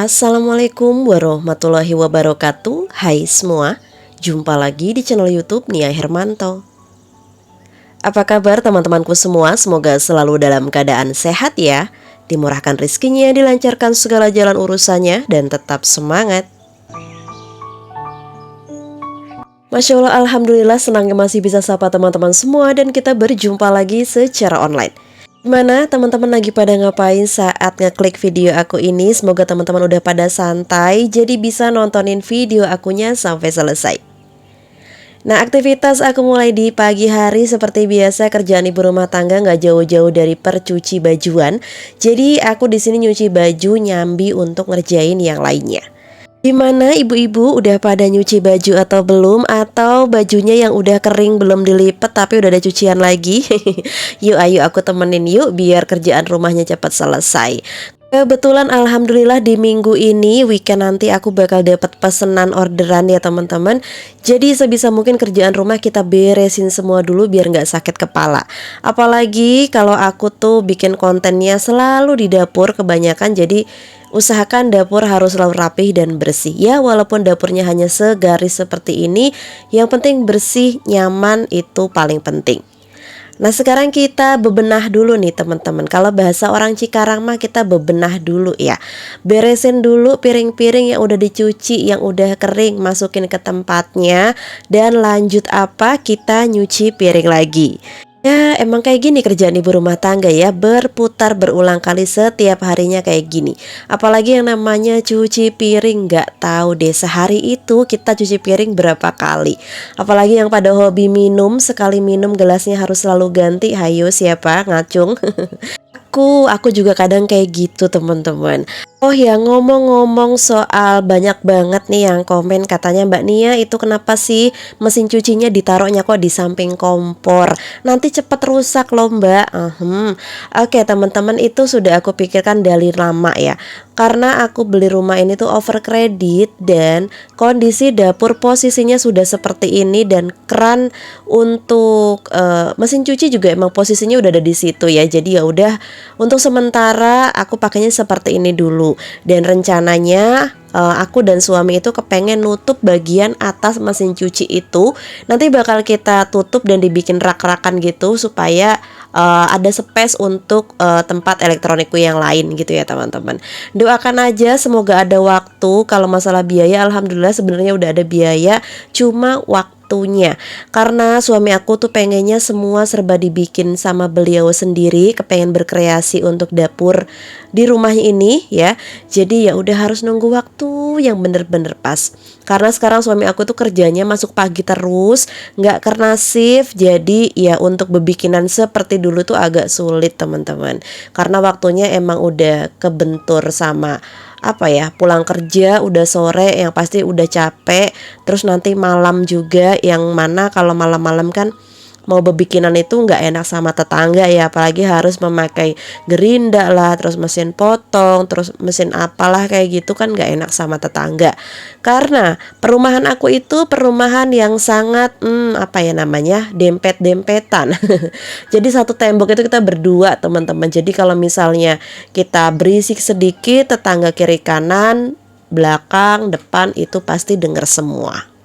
Assalamualaikum warahmatullahi wabarakatuh. Hai semua, jumpa lagi di channel YouTube Nia Hermanto. Apa kabar teman-temanku semua? Semoga selalu dalam keadaan sehat ya, dimurahkan rezekinya, dilancarkan segala jalan urusannya, dan tetap semangat. Masya Allah, Alhamdulillah senangnya masih bisa sapa teman-teman semua dan kita berjumpa lagi secara online. Gimana teman-teman lagi pada ngapain saat ngeklik video aku ini? Semoga teman-teman udah pada santai, jadi bisa nontonin video akunya sampai selesai. Nah, aktivitas aku mulai di pagi hari seperti biasa, kerjaan ibu rumah tangga nggak jauh-jauh dari percuci bajuan. Jadi aku di sini nyuci baju, nyambi untuk ngerjain yang lainnya. Gimana ibu-ibu udah pada nyuci baju atau belum? Atau bajunya yang udah kering belum dilipet tapi udah ada cucian lagi? Yuk ayo aku temenin yuk biar kerjaan rumahnya cepat selesai. Kebetulan alhamdulillah di minggu ini weekend nanti aku bakal dapat pesanan orderan ya teman-teman. Jadi sebisa mungkin kerjaan rumah kita beresin semua dulu biar nggak sakit kepala. Apalagi kalau aku tuh bikin kontennya selalu di dapur kebanyakan, jadi usahakan dapur harus selalu rapih dan bersih ya. Walaupun dapurnya hanya segaris seperti ini, yang penting bersih, nyaman, itu paling penting. Nah sekarang kita bebenah dulu nih teman-teman. Kalau bahasa orang Cikarang mah kita bebenah dulu ya. Beresin dulu piring-piring yang udah dicuci, yang udah kering, masukin ke tempatnya. Dan lanjut apa? Kita nyuci piring lagi. Ya emang kayak gini kerjaan ibu rumah tangga ya, berputar berulang kali setiap harinya kayak gini. Apalagi yang namanya cuci piring, nggak tahu deh sehari itu kita cuci piring berapa kali. Apalagi yang pada hobi minum, sekali minum gelasnya harus selalu ganti. Hayo siapa ngacung? Aku juga kadang kayak gitu teman-teman. Oh ya, ngomong-ngomong soal banyak banget nih yang komen katanya, Mbak Nia itu kenapa sih mesin cucinya ditaruhnya kok di samping kompor, nanti cepet rusak loh Mbak. Oke teman-teman, itu sudah aku pikirkan dari lama ya. Karena aku beli rumah ini tuh over kredit dan kondisi dapur posisinya sudah seperti ini, dan keran untuk mesin cuci juga emang posisinya udah ada di situ ya. Jadi ya udah, untuk sementara aku pakainya seperti ini dulu. Dan rencananya aku dan suami itu kepengen nutup bagian atas mesin cuci itu. Nanti bakal kita tutup dan dibikin rak-rakan gitu supaya ada space untuk tempat elektronikku yang lain gitu ya teman-teman. Doakan aja semoga ada waktu. Kalau masalah biaya, alhamdulillah sebenarnya udah ada biaya, cuma waktunya. Karena suami aku tuh pengennya semua serba dibikin sama beliau sendiri, kepengen berkreasi untuk dapur di rumahnya ini ya. Jadi ya udah harus nunggu waktu yang bener-bener pas. Karena sekarang suami aku tuh kerjanya masuk pagi terus, nggak kena shift. Jadi ya untuk bebikinan seperti dulu tuh agak sulit teman-teman. Karena waktunya emang udah kebentur sama apa ya, pulang kerja udah sore, yang pasti udah capek. Terus nanti malam juga, yang mana kalau malam-malam kan mau bebikinan itu nggak enak sama tetangga ya, apalagi harus memakai gerinda lah, terus mesin potong, terus mesin apalah kayak gitu kan nggak enak sama tetangga. Karena perumahan aku itu perumahan yang sangat apa ya namanya, dempet-dempetan. Jadi satu tembok itu kita berdua teman-teman. Jadi kalau misalnya kita berisik sedikit, tetangga kiri kanan, belakang, depan itu pasti denger semua.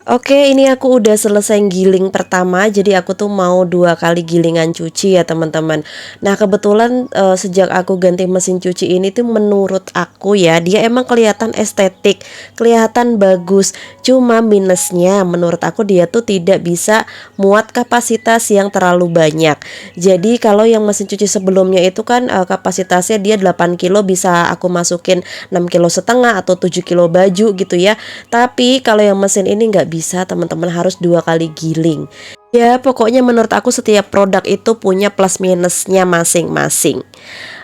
Oke, ini aku udah selesai giling pertama, jadi aku tuh mau 2 kali gilingan cuci ya teman-teman. Nah kebetulan sejak aku ganti mesin cuci ini tuh menurut aku ya, dia emang kelihatan estetik, kelihatan bagus. Cuma minusnya menurut aku dia tuh tidak bisa muat kapasitas yang terlalu banyak. Jadi kalau yang mesin cuci sebelumnya itu kan kapasitasnya dia 8 kilo, bisa aku masukin 6,5 kilo atau 7 kilo baju gitu ya. Tapi kalau yang mesin ini nggak bisa teman-teman, harus 2 kali giling. Ya pokoknya menurut aku setiap produk itu punya plus minusnya masing-masing.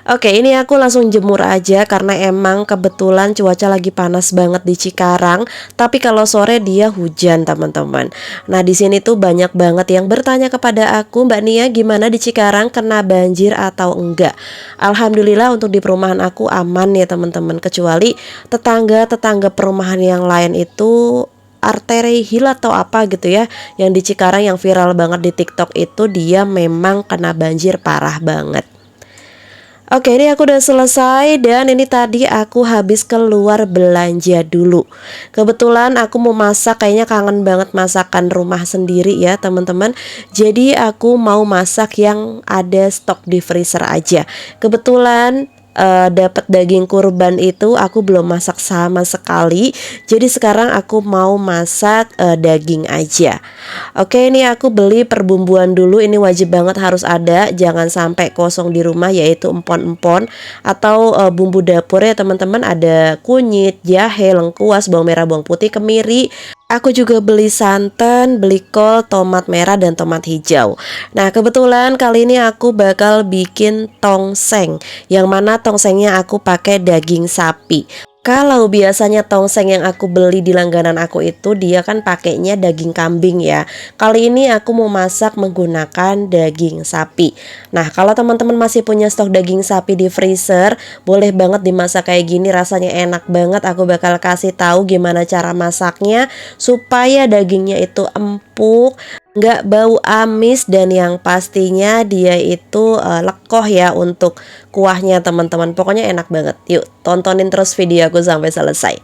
Oke, ini aku langsung jemur aja karena emang kebetulan cuaca lagi panas banget di Cikarang. Tapi kalau sore dia hujan teman-teman. Nah di sini tuh banyak banget yang bertanya kepada aku, Mbak Nia gimana di Cikarang, kena banjir atau enggak? Alhamdulillah untuk di perumahan aku aman ya teman-teman. Kecuali tetangga-tetangga perumahan yang lain itu arteri hilat atau apa gitu ya, yang di Cikarang yang viral banget di TikTok itu, dia memang kena banjir parah banget. Oke, ini aku udah selesai dan ini tadi aku habis keluar belanja dulu. Kebetulan aku mau masak, kayaknya kangen banget masakan rumah sendiri ya teman-teman. Jadi aku mau masak yang ada stok di freezer aja. Kebetulan dapat daging kurban itu aku belum masak sama sekali. Jadi sekarang aku mau masak daging aja. Oke, ini aku beli perbumbuan dulu. Ini wajib banget harus ada, jangan sampai kosong di rumah, yaitu empon-empon atau bumbu dapur ya teman-teman. Ada kunyit, jahe, lengkuas, bawang merah, bawang putih, kemiri. Aku juga beli santan, beli kol, tomat merah, dan tomat hijau. Nah, kebetulan kali ini aku bakal bikin tongseng, yang mana tongsengnya aku pakai daging sapi. Kalau biasanya tongseng yang aku beli di langganan aku itu dia kan pakainya daging kambing ya. Kali ini aku mau masak menggunakan daging sapi. Nah, kalau teman-teman masih punya stok daging sapi di freezer, boleh banget dimasak kayak gini, rasanya enak banget. Aku bakal kasih tahu gimana cara masaknya supaya dagingnya itu empuk, nggak bau amis, dan yang pastinya dia itu lekoh ya untuk kuahnya teman-teman. Pokoknya enak banget. Yuk tontonin terus video aku sampai selesai.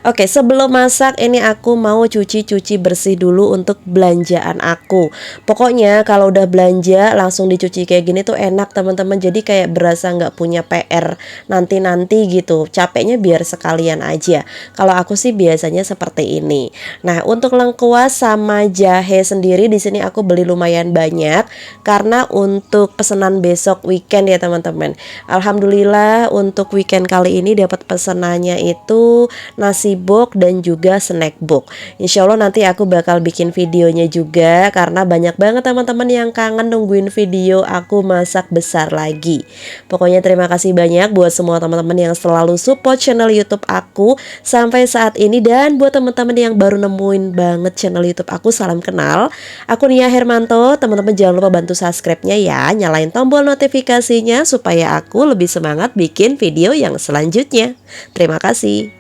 Oke, sebelum masak ini aku mau cuci-cuci bersih dulu untuk belanjaan aku. Pokoknya kalau udah belanja langsung dicuci kayak gini tuh enak teman-teman. Jadi kayak berasa nggak punya PR nanti-nanti gitu. Capeknya biar sekalian aja. Kalau aku sih biasanya seperti ini. Nah, untuk lengkuas sama jahe sendiri di sini aku beli lumayan banyak karena untuk pesanan besok weekend ya teman-teman. Alhamdulillah untuk weekend kali ini dapat pesanannya itu nasi box dan juga snack box. Insya Allah nanti aku bakal bikin videonya juga karena banyak banget teman-teman yang kangen nungguin video aku masak besar lagi. Pokoknya terima kasih banyak buat semua teman-teman yang selalu support channel YouTube aku sampai saat ini, dan buat teman-teman yang baru nemuin banget channel YouTube aku, salam kenal. Aku Nia Hermanto. Teman-teman jangan lupa bantu subscribe-nya ya, nyalain tombol notifikasinya supaya aku lebih semangat bikin video yang selanjutnya. Terima kasih.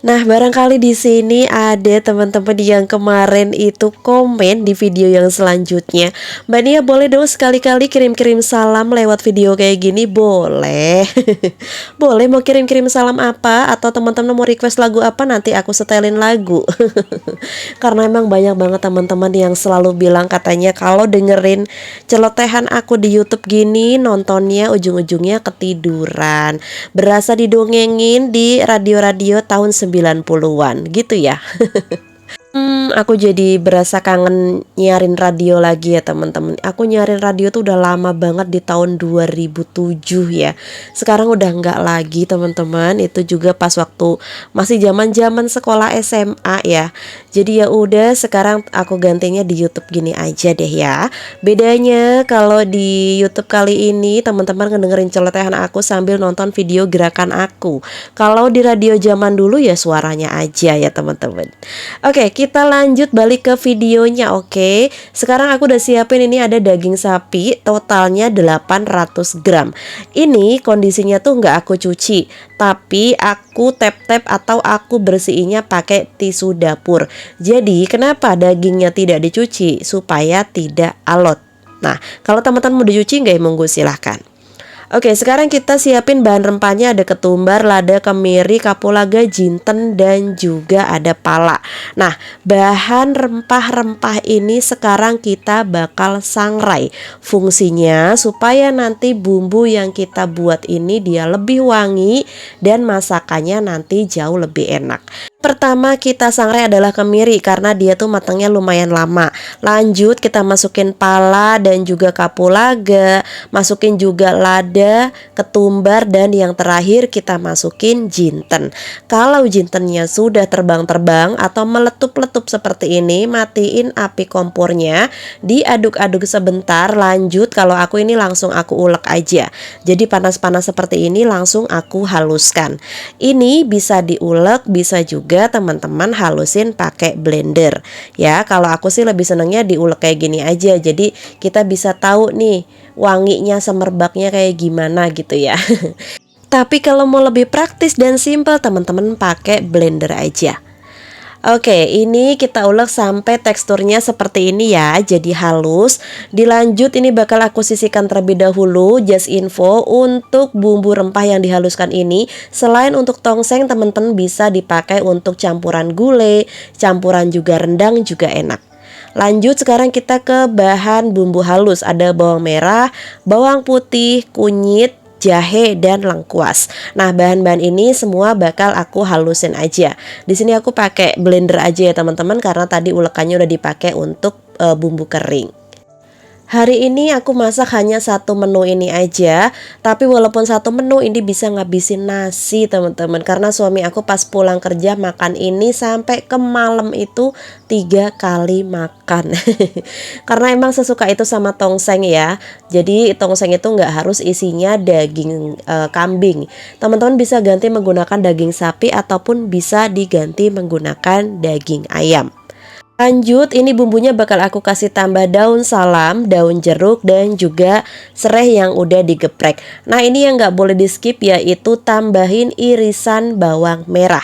Nah, barangkali di sini ada teman-teman yang kemarin itu komen di video yang selanjutnya. Mbak Nia, boleh dong sekali-kali kirim-kirim salam lewat video kayak gini? Boleh. Boleh, mau kirim-kirim salam apa? Atau teman-teman mau request lagu apa? Nanti aku setelin lagu. Karena emang banyak banget teman-teman yang selalu bilang katanya kalau dengerin celotehan aku di YouTube gini, nontonnya ujung-ujungnya ketiduran. Berasa didongengin di radio-radio tahun 90-an gitu ya. Aku jadi berasa kangen nyarin radio lagi ya teman-teman. Aku nyarin radio tuh udah lama banget di tahun 2007 ya. Sekarang udah nggak lagi teman-teman. Itu juga pas waktu masih zaman-zaman sekolah SMA ya. Jadi ya udah, sekarang aku gantinya di YouTube gini aja deh ya. Bedanya kalau di YouTube kali ini teman-teman ngedengerin celotehan aku sambil nonton video gerakan aku. Kalau di radio zaman dulu ya suaranya aja ya teman-teman. Oke, kita lanjut balik ke videonya. Oke, sekarang aku udah siapin, ini ada daging sapi totalnya 800 gram. Ini kondisinya tuh nggak aku cuci, tapi aku tap-tap atau aku bersihinnya pakai tisu dapur. Jadi kenapa dagingnya tidak dicuci? Supaya tidak alot. Nah, kalau teman-teman mau dicuci nggak, monggo silahkan. Oke, sekarang kita siapin bahan rempahnya. Ada ketumbar, lada, kemiri, kapulaga, jinten, dan juga ada pala. Nah, bahan rempah-rempah ini sekarang kita bakal sangrai. Fungsinya supaya nanti bumbu yang kita buat ini dia lebih wangi dan masakannya nanti jauh lebih enak. Pertama kita sangrai adalah kemiri karena dia tuh matangnya lumayan lama. Lanjut kita masukin pala dan juga kapulaga, masukin juga lada, ketumbar, dan yang terakhir kita masukin jinten. Kalau jintennya sudah terbang-terbang atau meletup-letup seperti ini, matiin api kompornya, diaduk-aduk sebentar. Lanjut kalau aku ini langsung aku ulek aja. Jadi panas-panas seperti ini langsung aku haluskan. Ini bisa diulek, bisa juga teman-teman halusin pakai blender ya. Kalau aku sih lebih senengnya diulek kayak gini aja, jadi kita bisa tahu nih wanginya, semerbaknya kayak gimana gitu ya. Tapi kalau mau lebih praktis dan simple, teman-teman pakai blender aja. Oke, ini kita ulek sampai teksturnya seperti ini ya, jadi halus. Dilanjut ini bakal aku sisihkan terlebih dahulu. Just info, untuk bumbu rempah yang dihaluskan ini, selain untuk tongseng, teman-teman bisa dipakai untuk campuran gulai, campuran juga rendang juga enak. Lanjut sekarang kita ke bahan bumbu halus. Ada bawang merah, bawang putih, kunyit, jahe, dan lengkuas. Nah, bahan-bahan ini semua bakal aku halusin aja. Di sini aku pakai blender aja ya teman-teman, karena tadi ulekannya udah dipakai untuk bumbu kering. Hari ini aku masak hanya satu menu ini aja, tapi walaupun satu menu ini bisa ngabisin nasi teman-teman, karena suami aku pas pulang kerja makan ini sampai ke malam itu 3 kali makan. Karena emang sesuka itu sama tongseng ya. Jadi tongseng itu nggak harus isinya daging kambing. Teman-teman bisa ganti menggunakan daging sapi ataupun bisa diganti menggunakan daging ayam. Lanjut, ini bumbunya bakal aku kasih tambah daun salam, daun jeruk, dan juga serai yang udah digeprek. Nah, ini yang nggak boleh di skip yaitu tambahin irisan bawang merah.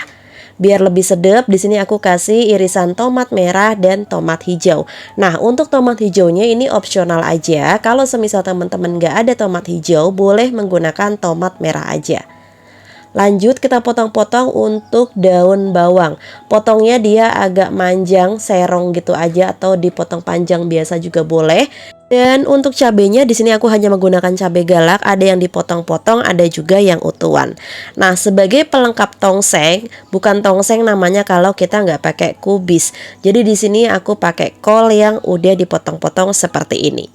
Biar lebih sedap, di sini aku kasih irisan tomat merah dan tomat hijau. Nah, untuk tomat hijaunya ini opsional aja. Kalau semisal teman-teman nggak ada tomat hijau, boleh menggunakan tomat merah aja. Lanjut kita potong-potong untuk daun bawang. Potongnya dia agak manjang, serong gitu aja, atau dipotong panjang biasa juga boleh. Dan untuk cabenya di sini aku hanya menggunakan cabai galak, ada yang dipotong-potong, ada juga yang utuhan. Nah, sebagai pelengkap tongseng, bukan tongseng namanya kalau kita nggak pakai kubis. Jadi di sini aku pakai kol yang udah dipotong-potong seperti ini.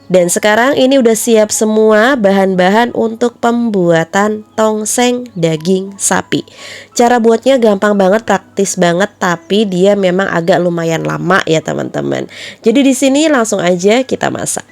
Dan sekarang ini udah siap semua bahan-bahan untuk pembuatan tongseng daging sapi. Cara buatnya gampang banget, praktis banget, tapi dia memang agak lumayan lama ya teman-teman. Jadi di sini langsung aja kita masak.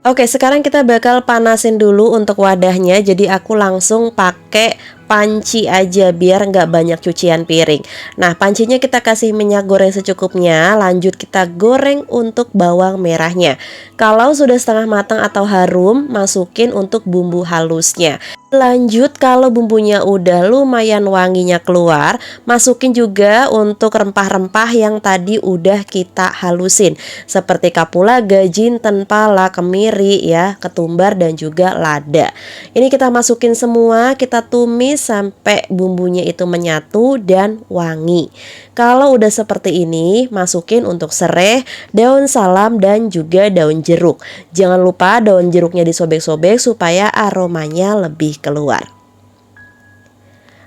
Oke, sekarang kita bakal panasin dulu untuk wadahnya. Jadi aku langsung pakai panci aja biar nggak banyak cucian piring. Nah, pancinya kita kasih minyak goreng secukupnya. Lanjut kita goreng untuk bawang merahnya. Kalau sudah setengah matang atau harum, masukin untuk bumbu halusnya. Lanjut, kalau bumbunya udah lumayan wanginya keluar, masukin juga untuk rempah-rempah yang tadi udah kita halusin, seperti kapulaga, jinten, pala, kemiri ya, ketumbar, dan juga lada. Ini kita masukin semua, kita tumis sampai bumbunya itu menyatu dan wangi. Kalau udah seperti ini, masukin untuk serai, daun salam, dan juga daun jeruk. Jangan lupa daun jeruknya disobek-sobek supaya aromanya lebih keluar.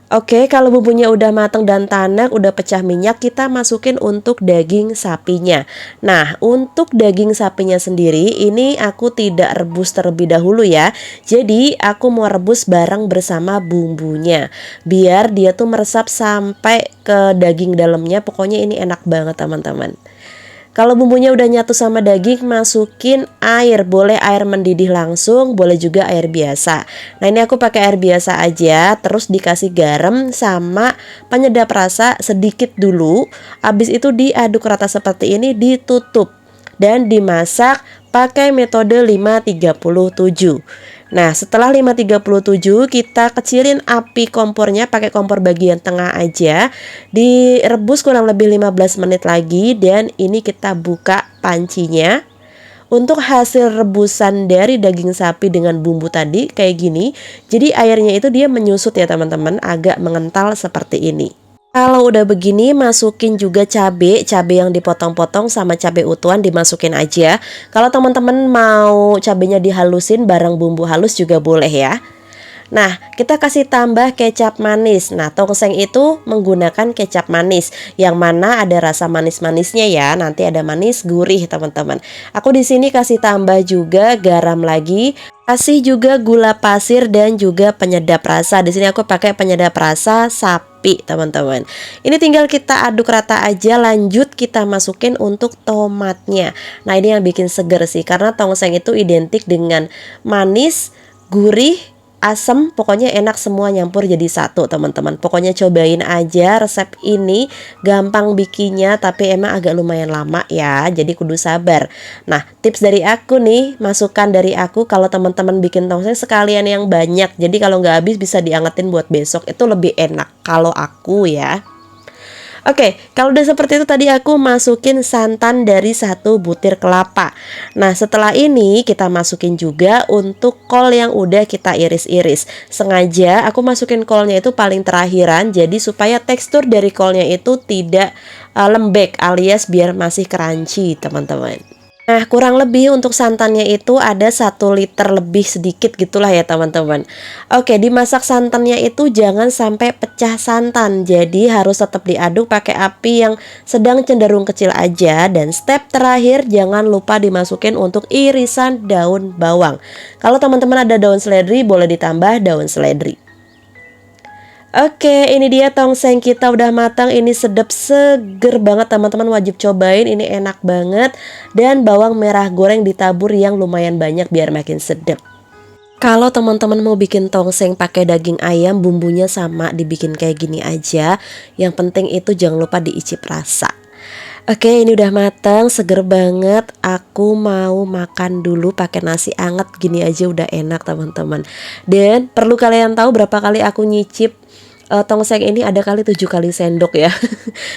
Oke, kalau bumbunya udah matang dan tanak, udah pecah minyak, kita masukin untuk daging sapinya. Nah, untuk daging sapinya sendiri, ini aku tidak rebus terlebih dahulu ya. Jadi, aku mau rebus bareng bersama bumbunya. Biar dia tuh meresap sampai ke daging dalamnya, pokoknya ini enak banget teman-teman. Kalau bumbunya udah nyatu sama daging, masukin air. Boleh air mendidih langsung, boleh juga air biasa. Nah, ini aku pakai air biasa aja. Terus dikasih garam sama penyedap rasa sedikit dulu. Habis itu diaduk rata seperti ini, ditutup. Dan dimasak pakai metode 537. Nah, setelah 537 kita kecilin api kompornya, pakai kompor bagian tengah aja. Direbus kurang lebih 15 menit lagi, dan ini kita buka pancinya. Untuk hasil rebusan dari daging sapi dengan bumbu tadi kayak gini. Jadi airnya itu dia menyusut ya teman-teman, agak mengental seperti ini. Kalau udah begini, masukin juga cabai yang dipotong-potong sama cabai utuhan dimasukin aja. Kalau teman-teman mau cabenya dihalusin bareng bumbu halus juga boleh ya. Nah, kita kasih tambah kecap manis. Nah, tongseng itu menggunakan kecap manis, yang mana ada rasa manis-manisnya ya. Nanti ada manis gurih teman-teman. Aku di sini kasih tambah juga garam lagi. Kasih juga gula pasir dan juga penyedap rasa. Di sini aku pakai penyedap rasa sapi, teman-teman. Ini tinggal kita aduk rata aja. Lanjut kita masukin untuk tomatnya. Nah, ini yang bikin seger sih, karena tongseng itu identik dengan manis, gurih, asam, pokoknya enak semua nyampur jadi satu teman-teman. Pokoknya cobain aja resep ini, gampang bikinnya tapi emang agak lumayan lama ya, jadi kudu sabar. Nah, tips dari aku nih, masukan dari aku kalau teman-teman bikin tongseng sekalian yang banyak. Jadi kalau nggak habis bisa diangetin buat besok, itu lebih enak kalau aku ya. Oke, kalau udah seperti itu tadi aku masukin santan dari 1 butir kelapa. Nah, setelah ini kita masukin juga untuk kol yang udah kita iris-iris. Sengaja aku masukin kolnya itu paling terakhiran, jadi supaya tekstur dari kolnya itu tidak lembek alias biar masih crunchy, teman-teman. Nah, kurang lebih untuk santannya itu ada 1 liter lebih sedikit gitulah ya teman-teman. Oke, dimasak santannya itu jangan sampai pecah santan. Jadi harus tetap diaduk pakai api yang sedang cenderung kecil aja. Dan step terakhir jangan lupa dimasukin untuk irisan daun bawang. Kalau teman-teman ada daun seledri boleh ditambah daun seledri. Oke, ini dia tongseng kita udah matang. Ini sedap, seger banget teman-teman, wajib cobain. Ini enak banget. Dan bawang merah goreng ditabur yang lumayan banyak biar makin sedap. Kalau teman-teman mau bikin tongseng pakai daging ayam, bumbunya sama, dibikin kayak gini aja. Yang penting itu jangan lupa diicip rasa. Oke, ini udah matang, seger banget. Aku mau makan dulu pakai nasi anget gini aja udah enak teman-teman. Dan perlu kalian tahu berapa kali aku nyicip tongseng ini, ada kali 7 kali sendok ya.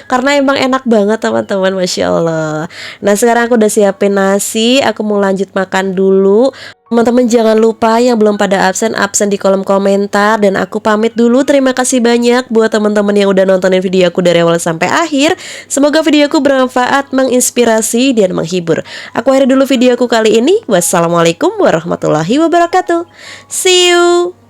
Karena emang enak banget teman-teman, Masya Allah. Nah, sekarang aku udah siapin nasi, aku mau lanjut makan dulu. Teman-teman jangan lupa yang belum pada absen di kolom komentar. Dan aku pamit dulu, terima kasih banyak buat teman-teman yang udah nontonin video aku dari awal sampai akhir. Semoga video aku bermanfaat, menginspirasi, dan menghibur. Aku akhiri dulu video aku kali ini. Wassalamualaikum warahmatullahi wabarakatuh. See you.